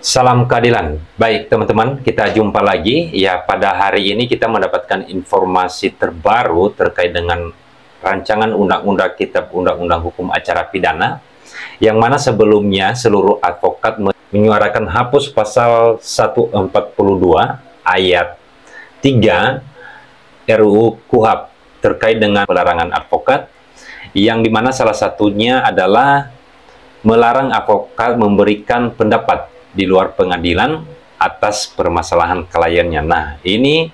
Salam keadilan. Baik, teman-teman, kita jumpa lagi. Ya, pada hari ini kita mendapatkan informasi terbaru terkait dengan rancangan undang-undang Kitab Undang-Undang Hukum Acara Pidana, yang mana sebelumnya seluruh advokat menyuarakan hapus pasal 142 ayat 3 RUU KUHP terkait dengan pelarangan advokat, yang dimana salah satunya adalah melarang advokat memberikan pendapat di luar pengadilan atas permasalahan kliennya. Nah, ini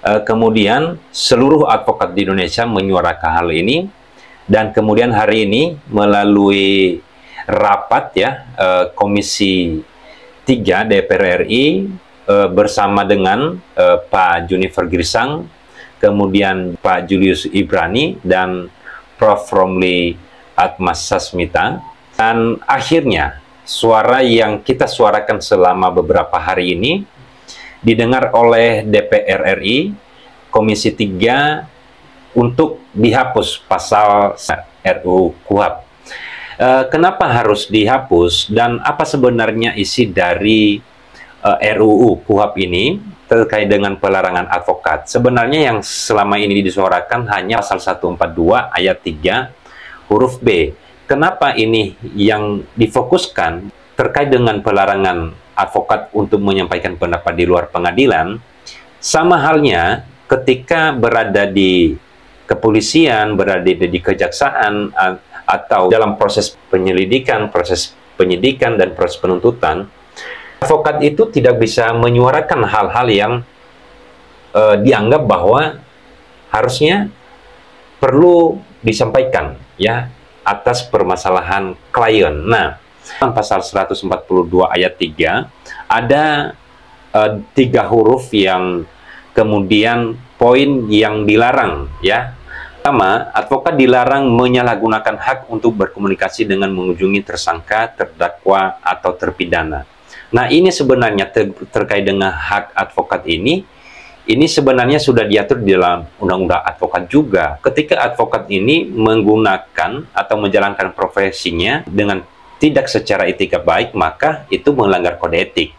kemudian seluruh advokat di Indonesia menyuarakan hal ini, dan kemudian hari ini melalui rapat Komisi 3 DPR RI bersama dengan Pak Junifer Girsang, kemudian Pak Julius Ibrani dan Prof. Romli Atmasasmita, dan akhirnya suara yang kita suarakan selama beberapa hari ini didengar oleh DPR RI, Komisi 3, untuk dihapus pasal RUU KUHP. Kenapa harus dihapus dan apa sebenarnya isi dari RUU KUHP ini terkait dengan pelarangan advokat? Sebenarnya yang selama ini disuarakan hanya pasal 142 ayat 3 huruf B. Kenapa ini yang difokuskan terkait dengan pelarangan advokat untuk menyampaikan pendapat di luar pengadilan? Sama halnya ketika berada di kepolisian, berada di kejaksaan, atau dalam proses penyelidikan, proses penyidikan, dan proses penuntutan, advokat itu tidak bisa menyuarakan hal-hal yang dianggap bahwa harusnya perlu disampaikan, ya, atas permasalahan klien. Nah, dalam pasal 142 ayat 3 ada 3 huruf yang kemudian poin yang dilarang, ya. Pertama, advokat dilarang menyalahgunakan hak untuk berkomunikasi dengan mengunjungi tersangka, terdakwa, atau terpidana. Nah, ini sebenarnya terkait dengan hak advokat ini sebenarnya sudah diatur di dalam Undang-Undang Advokat juga. Ketika advokat ini menggunakan atau menjalankan profesinya dengan tidak secara etika baik, maka itu melanggar kode etik.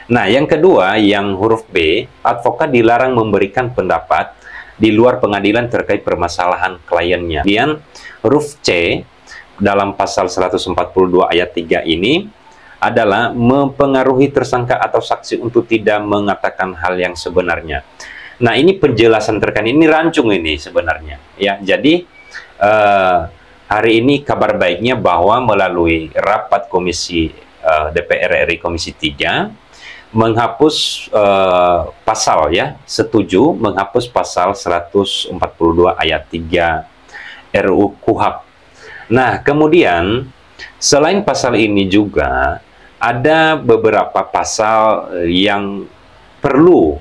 Nah, yang kedua, yang huruf B, advokat dilarang memberikan pendapat di luar pengadilan terkait permasalahan kliennya. Kemudian huruf C dalam pasal 142 ayat 3 ini adalah mempengaruhi tersangka atau saksi untuk tidak mengatakan hal yang sebenarnya. Nah, ini penjelasan terkait ini rancung ini sebenarnya, ya. Jadi hari ini kabar baiknya bahwa melalui rapat Komisi DPR RI Komisi 3 menghapus pasal, ya, setuju menghapus pasal 142 ayat 3 RUU KUHP. Nah, kemudian selain pasal ini juga ada beberapa pasal yang perlu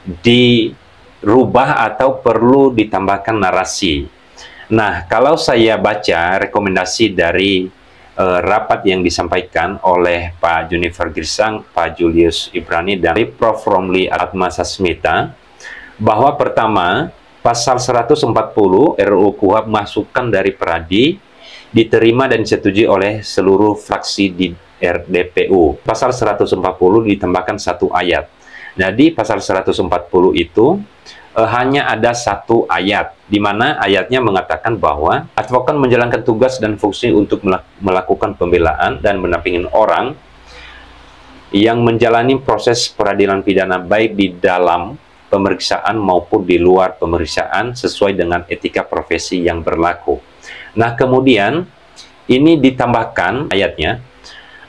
dirubah atau perlu ditambahkan narasi. Nah, kalau saya baca rekomendasi dari rapat yang disampaikan oleh Pak Junifer Girsang, Pak Julius Ibrani, dan Prof. Romli Atmasasmita, bahwa pertama, pasal 140 RUU KUHP masukan dari Peradi diterima dan disetujui oleh seluruh fraksi di RDPU. Pasal 140 ditambahkan 1 ayat. Jadi pasal 140 itu hanya ada 1 ayat, di mana ayatnya mengatakan bahwa advokat menjalankan tugas dan fungsi untuk melakukan pembelaan dan mendampingi orang yang menjalani proses peradilan pidana baik di dalam pemeriksaan maupun di luar pemeriksaan sesuai dengan etika profesi yang berlaku. Nah, kemudian ini ditambahkan ayatnya,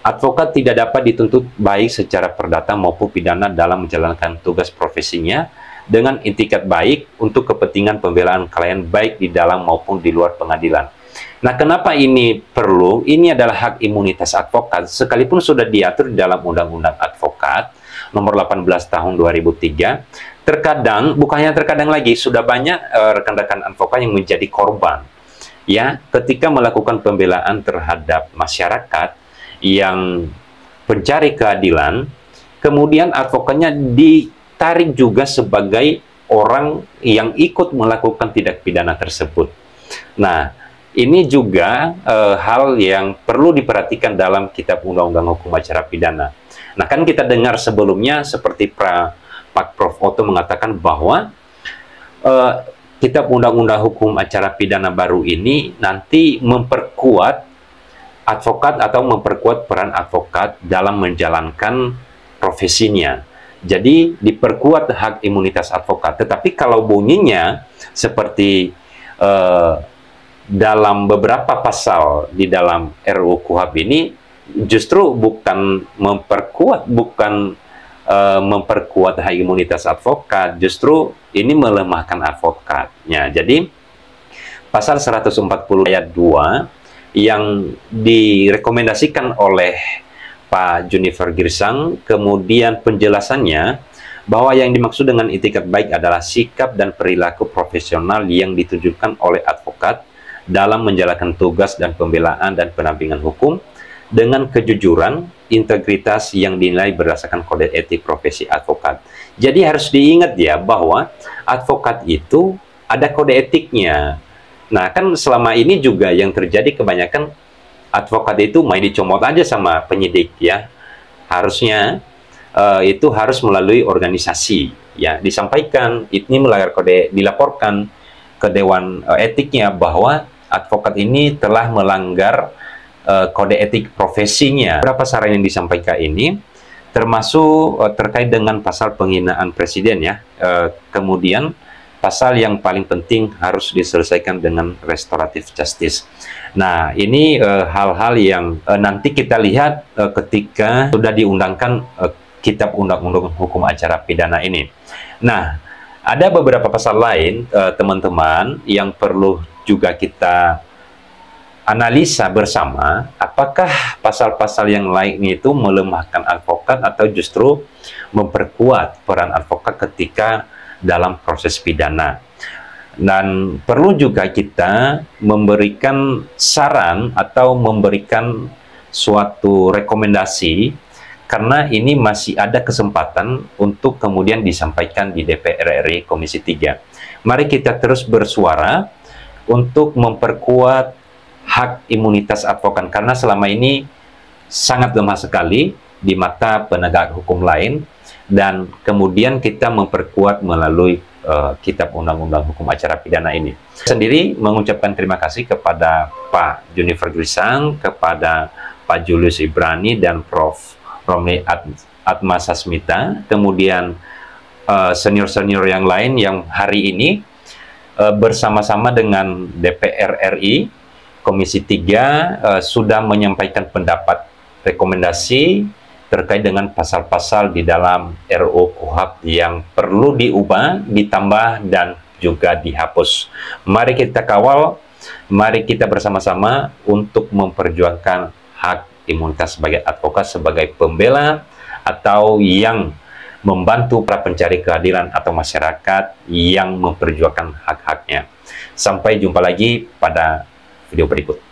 advokat tidak dapat dituntut baik secara perdata maupun pidana dalam menjalankan tugas profesinya dengan itikat baik untuk kepentingan pembelaan klien baik di dalam maupun di luar pengadilan. Nah, kenapa ini perlu? Ini adalah hak imunitas advokat, sekalipun sudah diatur di dalam Undang-Undang Advokat nomor 18 tahun 2003. Terkadang, bukannya terkadang lagi, sudah banyak rekan-rekan advokat yang menjadi korban, ya, ketika melakukan pembelaan terhadap masyarakat yang pencari keadilan, kemudian advokatnya ditarik juga sebagai orang yang ikut melakukan tindak pidana tersebut. Nah, ini juga hal yang perlu diperhatikan dalam Kitab Undang-Undang Hukum Acara Pidana. Nah, kan kita dengar sebelumnya seperti Pak Prof. Otto mengatakan bahwa Kitab Undang-Undang Hukum Acara Pidana baru ini nanti memperkuat advokat atau memperkuat peran advokat dalam menjalankan profesinya. Jadi diperkuat hak imunitas advokat. Tetapi kalau bunyinya seperti dalam beberapa pasal di dalam RUU KUHP ini justru bukan memperkuat hak imunitas advokat, justru ini melemahkan advokatnya. Jadi pasal 140 ayat 2 yang direkomendasikan oleh Pak Junifer Girsang, kemudian penjelasannya bahwa yang dimaksud dengan itikat baik adalah sikap dan perilaku profesional yang ditunjukkan oleh advokat dalam menjalankan tugas dan pembelaan dan pendampingan hukum dengan kejujuran, integritas yang dinilai berdasarkan kode etik profesi advokat. Jadi harus diingat ya bahwa advokat itu ada kode etiknya. Nah, kan selama ini juga yang terjadi kebanyakan advokat itu main dicomot aja sama penyidik ya. Harusnya itu harus melalui organisasi ya, disampaikan ini melanggar kode, dilaporkan ke dewan etiknya bahwa advokat ini telah melanggar kode etik profesinya. Beberapa saran yang disampaikan ini termasuk terkait dengan pasal penghinaan presiden ya. Kemudian pasal yang paling penting harus diselesaikan dengan restoratif justice. Nah, ini hal-hal yang nanti kita lihat ketika sudah diundangkan Kitab Undang-Undang Hukum Acara Pidana ini. Nah, ada beberapa pasal lain, teman-teman, yang perlu juga kita analisa bersama. Apakah pasal-pasal yang lain itu melemahkan advokat atau justru memperkuat peran advokat ketika dalam proses pidana. Dan perlu juga kita memberikan saran atau memberikan suatu rekomendasi, karena ini masih ada kesempatan untuk kemudian disampaikan di DPR RI Komisi 3. Mari kita terus bersuara untuk memperkuat hak imunitas advokat, karena selama ini sangat lemah sekali di mata penegak hukum lain, dan kemudian kita memperkuat melalui Kitab Undang-Undang Hukum Acara Pidana ini. Sendiri mengucapkan terima kasih kepada Pak Junifer Girsang, kepada Pak Julius Ibrani, dan Prof. Romli Atmasasmita, kemudian senior-senior yang lain yang hari ini bersama-sama dengan DPR RI Komisi 3 sudah menyampaikan pendapat rekomendasi terkait dengan pasal-pasal di dalam RUU KUHP yang perlu diubah, ditambah, dan juga dihapus. Mari kita kawal, mari kita bersama-sama untuk memperjuangkan hak imunitas sebagai advokat, sebagai pembela atau yang membantu para pencari keadilan atau masyarakat yang memperjuangkan hak-haknya. Sampai jumpa lagi pada video berikut.